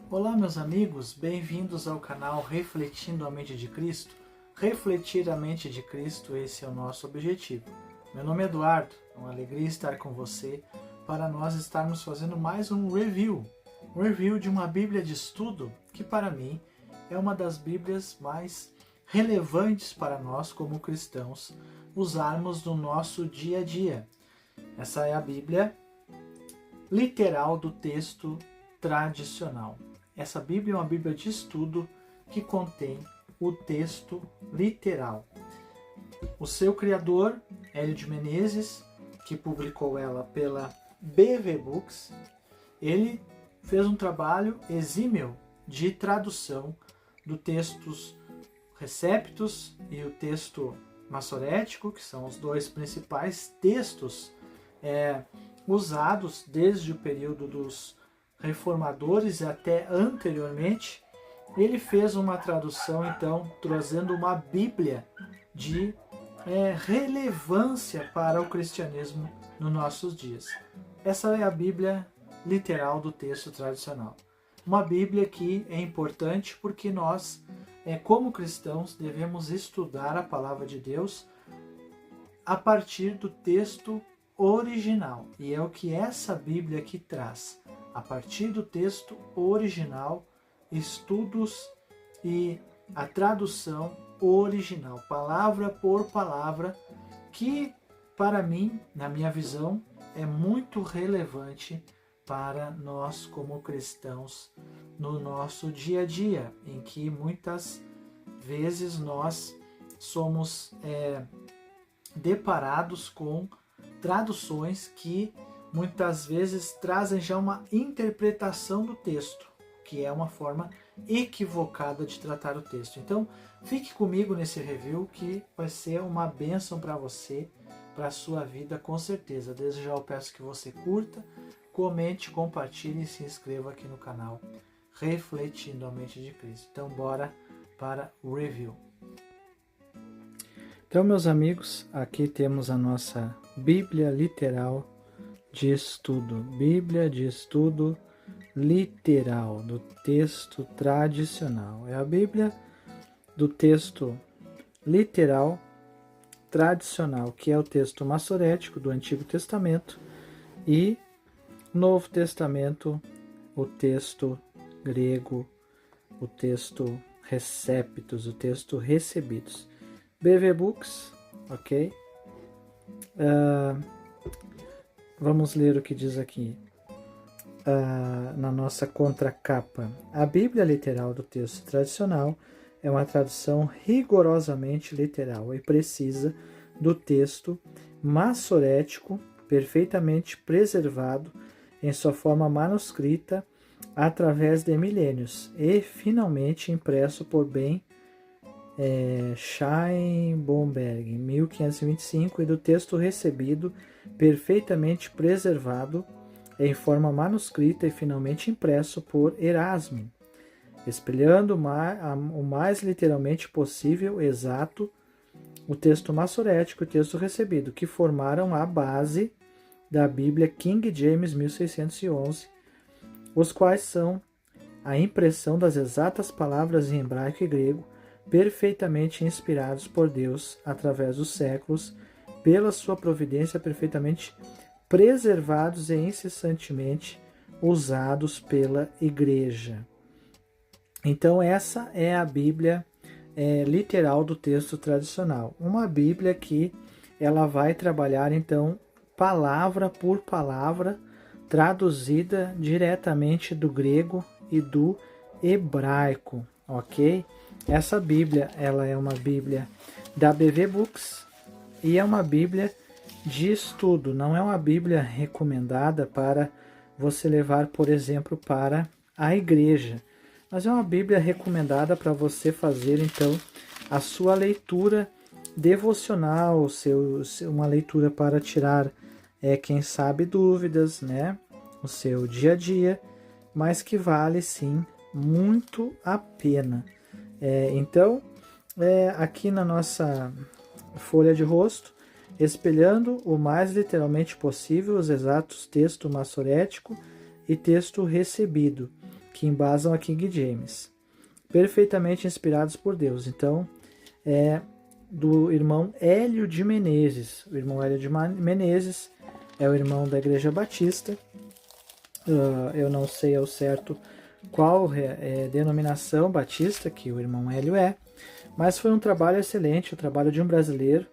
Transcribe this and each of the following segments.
Olá, meus amigos, bem-vindos ao canal Refletindo a Mente de Cristo. Refletir a mente de Cristo, esse é o nosso objetivo. Meu nome é Eduardo, é uma alegria estar com você para nós estarmos fazendo mais um review de uma Bíblia de estudo que, para mim, é uma das Bíblias mais relevantes para nós como cristãos usarmos no nosso dia a dia. Essa é a Bíblia literal do texto tradicional. Essa Bíblia é uma Bíblia de estudo que contém o texto literal. O seu criador, Hélio de Menezes, que publicou ela pela BV Books, ele fez um trabalho exímio de tradução do textos Receptus e o texto Massorético, que são os dois principais textos usados desde o período dos reformadores e até anteriormente. Ele fez uma tradução, então, trazendo uma Bíblia de relevância para o cristianismo nos nossos dias. Essa é a Bíblia literal do texto tradicional. Uma Bíblia que é importante porque nós, como cristãos, devemos estudar a palavra de Deus a partir do texto original. E é o que essa Bíblia aqui traz. A partir do texto original, estudos e a tradução original, palavra por palavra, que para mim, na minha visão, é muito relevante para nós como cristãos no nosso dia a dia, em que muitas vezes nós somos deparados com traduções que muitas vezes trazem já uma interpretação do texto, que é uma forma equivocada de tratar o texto. Então, fique comigo nesse review que vai ser uma bênção para você, para a sua vida, com certeza. Desde já eu peço que você curta, comente, compartilhe e se inscreva aqui no canal Refletindo a Mente de Cristo. Então, bora para o review. Então, meus amigos, aqui temos a nossa Bíblia literal de estudo. Bíblia de estudo literal do texto tradicional. É a Bíblia do texto literal tradicional, que é o texto massorético do Antigo Testamento, e Novo Testamento, o texto grego, o texto receptus, o texto recebidos. BV Books, ok? Vamos ler o que diz aqui na nossa contracapa. A Bíblia literal do texto tradicional é uma tradução rigorosamente literal e precisa do texto massorético, perfeitamente preservado em sua forma manuscrita através de milênios e finalmente impresso por Ben Scheinbornberg, em 1525, e do texto recebido, perfeitamente preservado em forma manuscrita e finalmente impresso por Erasmo, espelhando o mais literalmente possível exato o texto massorético e o texto recebido, que formaram a base da Bíblia King James 1611, os quais são a impressão das exatas palavras em hebraico e grego, perfeitamente inspirados por Deus através dos séculos, pela sua providência perfeitamente preservados e incessantemente usados pela Igreja. Então essa é a Bíblia literal do texto tradicional. Uma Bíblia que ela vai trabalhar então palavra por palavra, traduzida diretamente do grego e do hebraico, ok? Essa Bíblia, ela é uma Bíblia da BV Books e é uma Bíblia de estudo, não é uma Bíblia recomendada para você levar, por exemplo, para a igreja, mas é uma Bíblia recomendada para você fazer, então, a sua leitura devocional, uma leitura para tirar, quem sabe, dúvidas, né? O seu dia a dia, mas que vale, sim, muito a pena. Então, aqui na nossa folha de rosto, espelhando o mais literalmente possível os exatos texto massorético e texto recebido, que embasam a King James, perfeitamente inspirados por Deus. Então, é do irmão Hélio de Menezes. O irmão Hélio de Menezes é o irmão da Igreja Batista. Eu não sei ao certo qual denominação batista que o irmão Hélio é, mas foi um trabalho excelente, o trabalho de um brasileiro,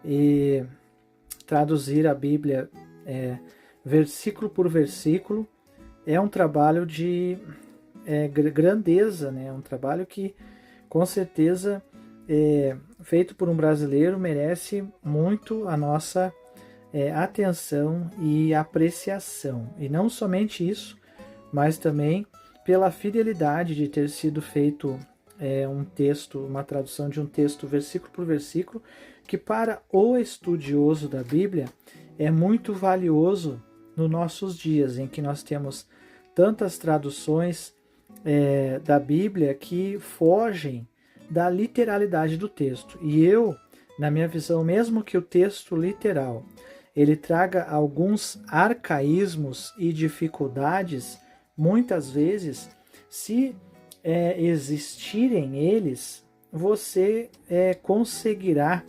e traduzir a Bíblia versículo por versículo é um trabalho de grandeza, né? Um trabalho que com certeza feito por um brasileiro merece muito a nossa atenção e apreciação. E não somente isso, mas também pela fidelidade de ter sido feito um texto, uma tradução de um texto versículo por versículo, que para o estudioso da Bíblia é muito valioso nos nossos dias, em que nós temos tantas traduções da Bíblia que fogem da literalidade do texto. E eu, na minha visão, mesmo que o texto literal ele traga alguns arcaísmos e dificuldades, muitas vezes, se existirem eles, você conseguirá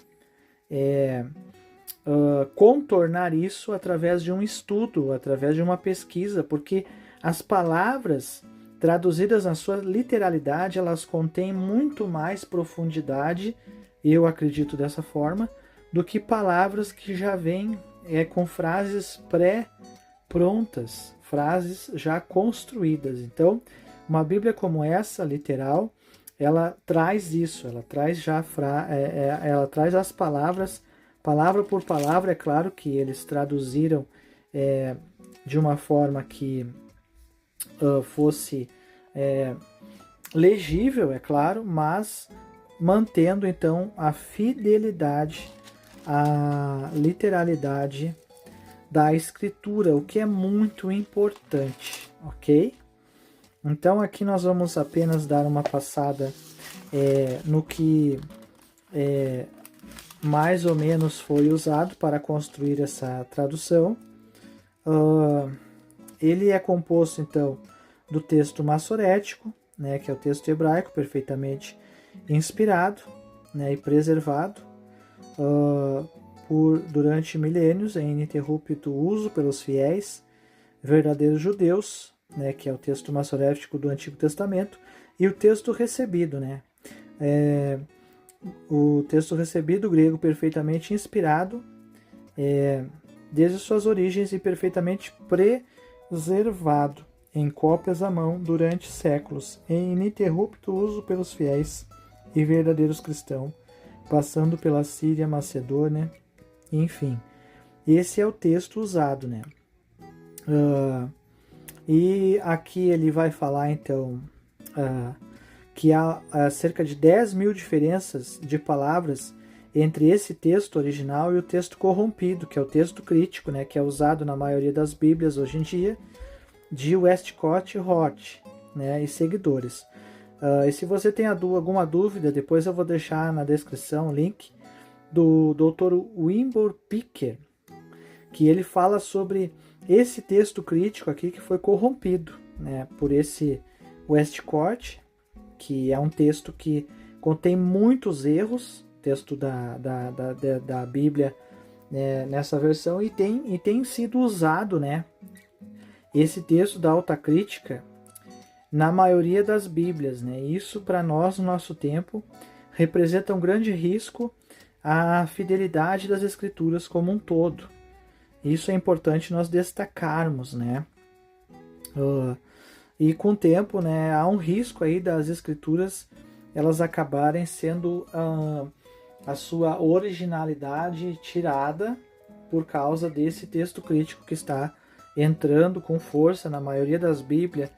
contornar isso através de um estudo, através de uma pesquisa, porque as palavras traduzidas na sua literalidade, elas contêm muito mais profundidade, eu acredito dessa forma, do que palavras que já vêm com frases pré-prontas, frases já construídas. Então, uma Bíblia como essa, literal, ela traz isso, ela traz ela traz as palavras, palavra por palavra. É claro que eles traduziram de uma forma que fosse legível, é claro, mas mantendo então a fidelidade, a literalidade da escritura, o que é muito importante, ok? Então aqui nós vamos apenas dar uma passada no que mais ou menos foi usado para construir essa tradução. Ele é composto então do texto massorético, né, que é o texto hebraico perfeitamente inspirado, né, e preservado durante milênios em ininterrupto uso pelos fiéis verdadeiros judeus, né, que é o texto massorético do Antigo Testamento, e o texto recebido, né, o texto recebido grego perfeitamente inspirado desde suas origens e perfeitamente preservado em cópias à mão durante séculos, em ininterrupto uso pelos fiéis e verdadeiros cristãos, passando pela Síria, Macedônia, enfim. Esse é o texto usado, né? E aqui ele vai falar, então, que há cerca de 10.000 diferenças de palavras entre esse texto original e o texto corrompido, que é o texto crítico, né, que é usado na maioria das Bíblias hoje em dia, de Westcott Hort, né, e seguidores. E se você tem alguma dúvida, depois eu vou deixar na descrição o link do Dr. Wilbur Picker, que ele fala sobre esse texto crítico aqui que foi corrompido, né, por esse Westcott, que é um texto que contém muitos erros, texto da Bíblia, né, nessa versão, e tem sido usado, né, esse texto da alta crítica na maioria das Bíblias, né? Isso para nós no nosso tempo representa um grande risco à fidelidade das Escrituras como um todo. Isso é importante nós destacarmos, né? E com o tempo, né, há um risco aí das Escrituras elas acabarem sendo a sua originalidade tirada por causa desse texto crítico que está entrando com força na maioria das Bíblias,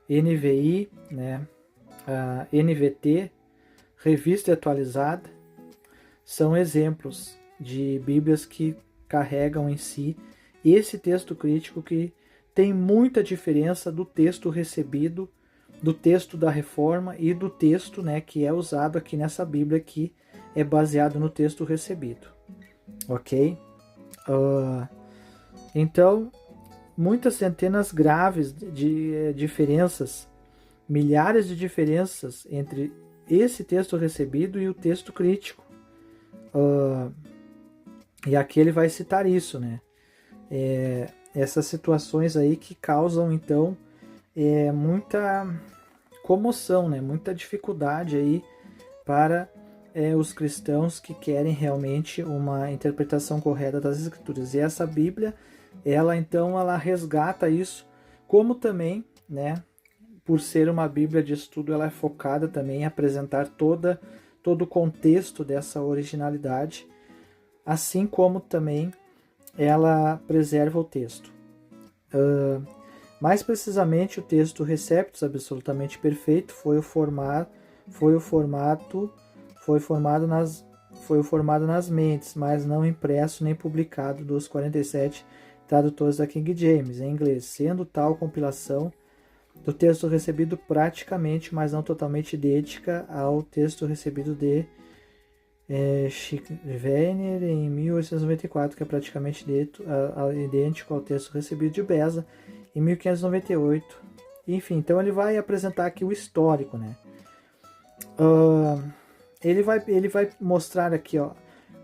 NVI, né, NVT, Revista Atualizada, são exemplos de Bíblias que carregam em si esse texto crítico que tem muita diferença do texto recebido, do texto da Reforma e do texto, né, que é usado aqui nessa Bíblia, que é baseado no texto recebido. Ok? Então, muitas centenas graves de diferenças milhares de diferenças entre esse texto recebido e o texto crítico. E aqui ele vai citar isso, né? Essas situações aí que causam, então, muita comoção, né? Muita dificuldade aí para os cristãos que querem realmente uma interpretação correta das Escrituras. E essa Bíblia, ela resgata isso, como também, né? Por ser uma Bíblia de estudo, ela é focada também em apresentar todo o contexto dessa originalidade, assim como também ela preserva o texto. Mais precisamente, o texto Receptus, absolutamente perfeito, foi formado nas mentes, mas não impresso nem publicado dos 47 tradutores da King James em inglês, sendo tal compilação do texto recebido praticamente, mas não totalmente idêntica ao texto recebido de Schivener em 1894, que é praticamente idêntico ao texto recebido de Beza em 1598. Enfim, então ele vai apresentar aqui o histórico, né? Ele vai mostrar aqui, ó,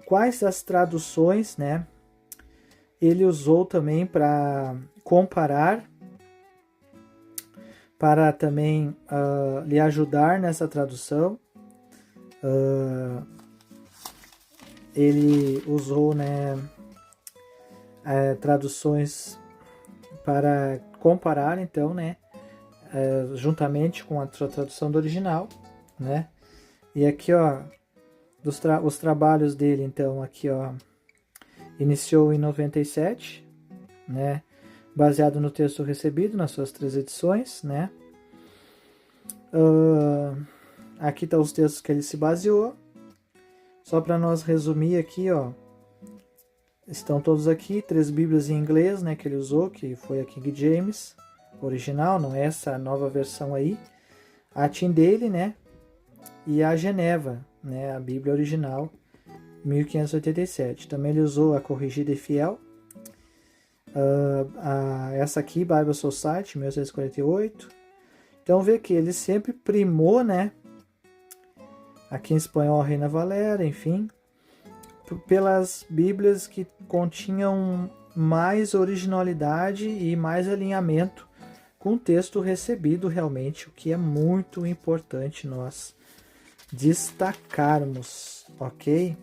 quais as traduções, né? Ele usou também para comparar, para também lhe ajudar nessa tradução. Ele usou, né, traduções para comparar, então, né, juntamente com a sua tradução do original, né? E aqui, ó, os trabalhos dele, então, aqui, ó, iniciou em 97, né? Baseado no texto recebido nas suas 3 edições, né? Aqui tá os textos que ele se baseou. Só para nós resumir aqui, ó, estão todos aqui, 3 Bíblias em inglês, né, que ele usou, que foi a King James original, não é essa nova versão aí, a Tyndale, né, e a Geneva, né, a Bíblia original, 1587. Também ele usou a Corrigida e Fiel, essa aqui, Bible Society, 1648. Então vê que ele sempre primou, né, aqui em espanhol, Reina Valera, enfim, pelas Bíblias que continham mais originalidade e mais alinhamento com o texto recebido realmente, o que é muito importante nós destacarmos, ok?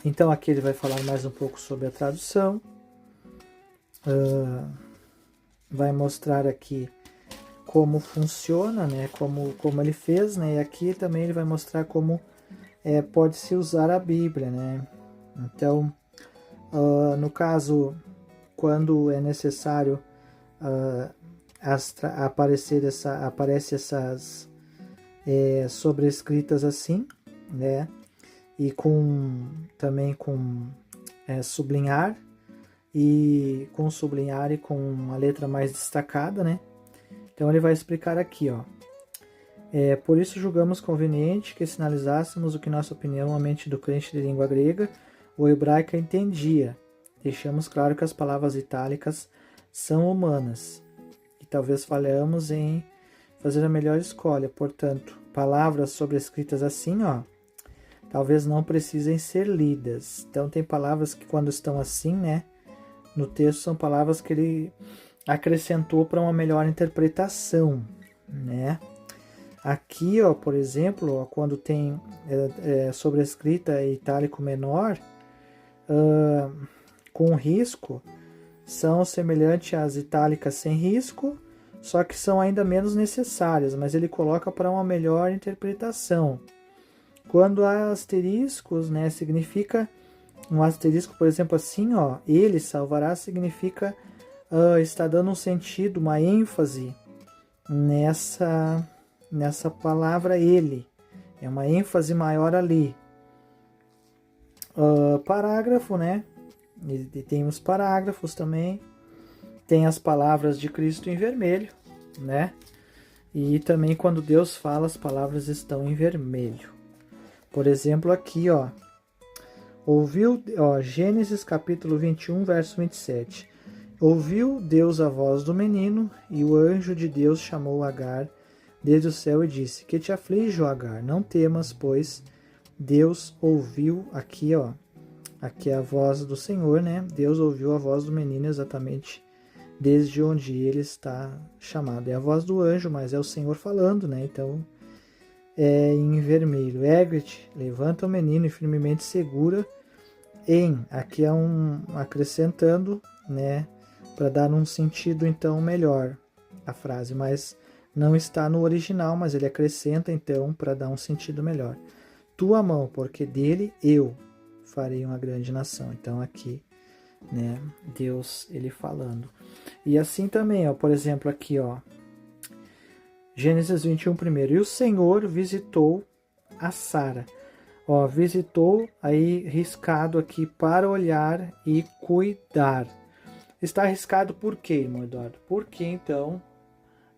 Então aqui ele vai falar mais um pouco sobre a tradução, vai mostrar aqui como funciona, né? Como ele fez, né? E aqui também ele vai mostrar como pode-se usar a Bíblia, né? Então, no caso, quando é necessário aparece essas sobrescritas assim, né? E também com sublinhar e com a letra mais destacada, né? Então ele vai explicar aqui, ó. Por isso julgamos conveniente que sinalizássemos o que, nossa opinião, a mente do crente de língua grega ou hebraica entendia. Deixamos claro que as palavras itálicas são humanas e talvez falhamos em fazer a melhor escolha. Portanto, palavras sobrescritas assim, ó, talvez não precisem ser lidas. Então tem palavras que quando estão assim, né, no texto são palavras que ele acrescentou para uma melhor interpretação, né? Aqui, ó, por exemplo, ó, quando tem sobrescrita itálico menor, com risco, são semelhantes às itálicas sem risco, só que são ainda menos necessárias, mas ele coloca para uma melhor interpretação. Quando há asteriscos, né, significa um asterisco, por exemplo, assim, ó, ele salvará, significa está dando um sentido, uma ênfase nessa palavra ele. É uma ênfase maior ali. Parágrafo, né? E tem os parágrafos também. Tem as palavras de Cristo em vermelho, né? E também quando Deus fala, as palavras estão em vermelho. Por exemplo, aqui, ó. Gênesis capítulo 21, verso 27. Ouviu Deus a voz do menino, e o anjo de Deus chamou Agar desde o céu e disse: Que te aflige, ó Agar? Não temas, pois Deus ouviu aqui, ó. Aqui é a voz do Senhor, né? Deus ouviu a voz do menino exatamente desde onde ele está chamado. É a voz do anjo, mas é o Senhor falando, né? Então, é em vermelho. Ergue-te, levanta o menino e firmemente segura em. Aqui é acrescentando, né? Para dar um sentido, então, melhor a frase. Mas não está no original, mas ele acrescenta, então, para dar um sentido melhor. Tua mão, porque dele eu farei uma grande nação. Então, aqui, né? Deus, ele falando. E assim também, ó, por exemplo, aqui, ó, Gênesis 21 primeiro. E o Senhor visitou a Sara. Ó, visitou aí riscado aqui para olhar e cuidar. Está arriscado por quê, irmão Eduardo? Porque então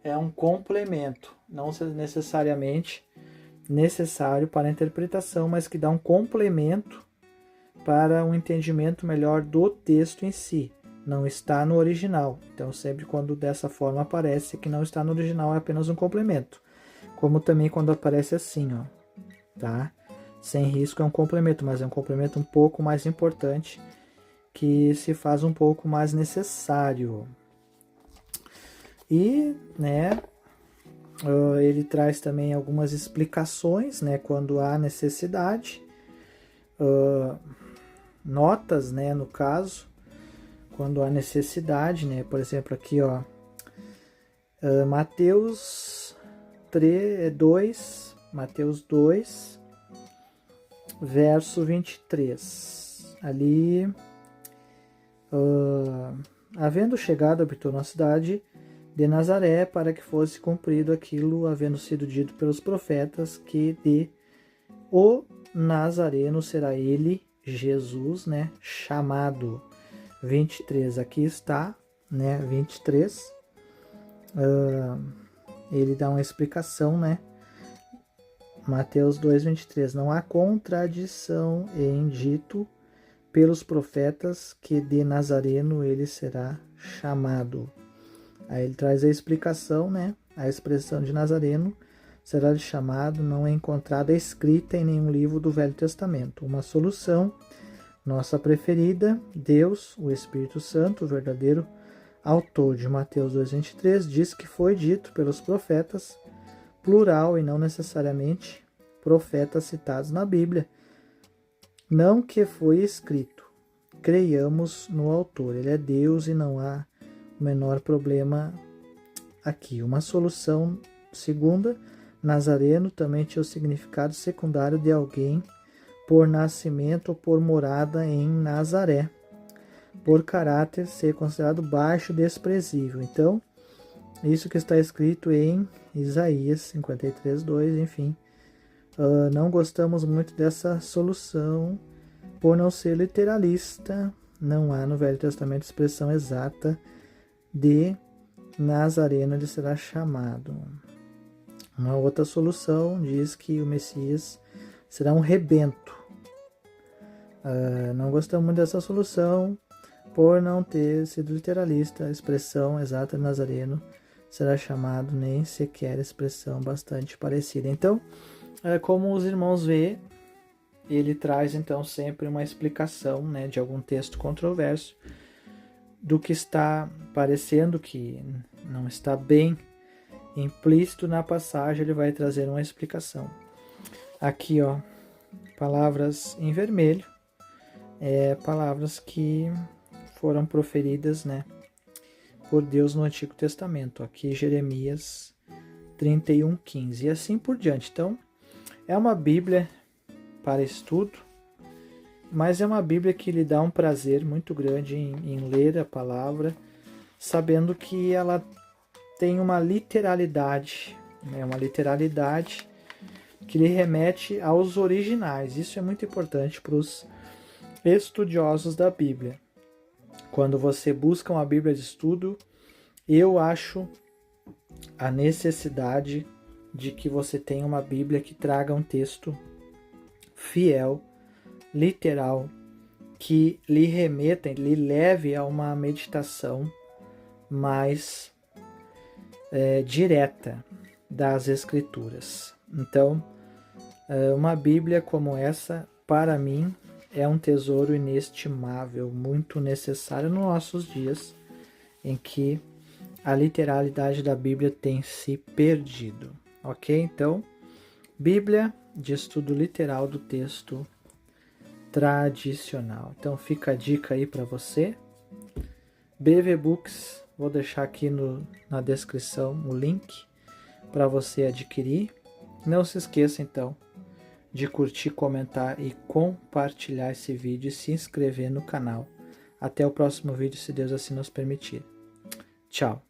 é um complemento, não necessariamente necessário para a interpretação, mas que dá um complemento para um entendimento melhor do texto em si. Não está no original. Então, sempre quando dessa forma aparece que não está no original, é apenas um complemento. Como também quando aparece assim, ó, tá? Sem risco é um complemento, mas é um complemento um pouco mais importante, que se faz um pouco mais necessário. E, né, ele traz também algumas explicações, né, quando há necessidade, notas, né, no caso, quando há necessidade, né, por exemplo aqui, ó, Mateus 2, verso 23, ali, havendo chegado, habitou na cidade de Nazaré, para que fosse cumprido aquilo, havendo sido dito pelos profetas, que de o Nazareno será ele, Jesus, né, chamado. 23, aqui está, né, 23, ele dá uma explicação, né, Mateus 2, 23, não há contradição em dito pelos profetas que de Nazareno ele será chamado. Aí ele traz a explicação, né? A expressão de Nazareno será chamado, não é encontrada escrita em nenhum livro do Velho Testamento. Uma solução, nossa preferida, Deus, o Espírito Santo, o verdadeiro autor de Mateus 2,23, diz que foi dito pelos profetas, plural e não necessariamente profetas citados na Bíblia. Não que foi escrito. Creiamos no autor. Ele é Deus e não há o menor problema aqui. Uma solução segunda, Nazareno também tinha o significado secundário de alguém por nascimento ou por morada em Nazaré, por caráter ser considerado baixo, desprezível. Então, isso que está escrito em Isaías 53, 2, enfim. Não gostamos muito dessa solução por não ser literalista. Não há no Velho Testamento expressão exata de Nazareno ele será chamado. Uma outra solução diz que o Messias será um rebento. Não gostamos muito dessa solução por não ter sido literalista. A expressão exata de Nazareno será chamado, nem sequer expressão bastante parecida. Então, como os irmãos vê, ele traz então sempre uma explicação, né, de algum texto controverso, do que está parecendo que não está bem implícito na passagem, ele vai trazer uma explicação. Aqui, ó, palavras em vermelho, palavras que foram proferidas, né, por Deus no Antigo Testamento. Aqui Jeremias 31:15 e assim por diante. Então, é uma Bíblia para estudo, mas é uma Bíblia que lhe dá um prazer muito grande em ler a palavra, sabendo que ela tem uma literalidade, né? Uma literalidade que lhe remete aos originais. Isso é muito importante para os estudiosos da Bíblia. Quando você busca uma Bíblia de estudo, eu acho a necessidade de que você tenha uma Bíblia que traga um texto fiel, literal que lhe remeta, lhe leve a uma meditação mais direta das Escrituras. Então, uma Bíblia como essa, para mim, é um tesouro inestimável, muito necessário nos nossos dias, em que a literalidade da Bíblia tem se perdido. Ok? Então, Bíblia de estudo literal do texto tradicional. Então, fica a dica aí para você. BV Books, vou deixar aqui na descrição o link para você adquirir. Não se esqueça, então, de curtir, comentar e compartilhar esse vídeo e se inscrever no canal. Até o próximo vídeo, se Deus assim nos permitir. Tchau!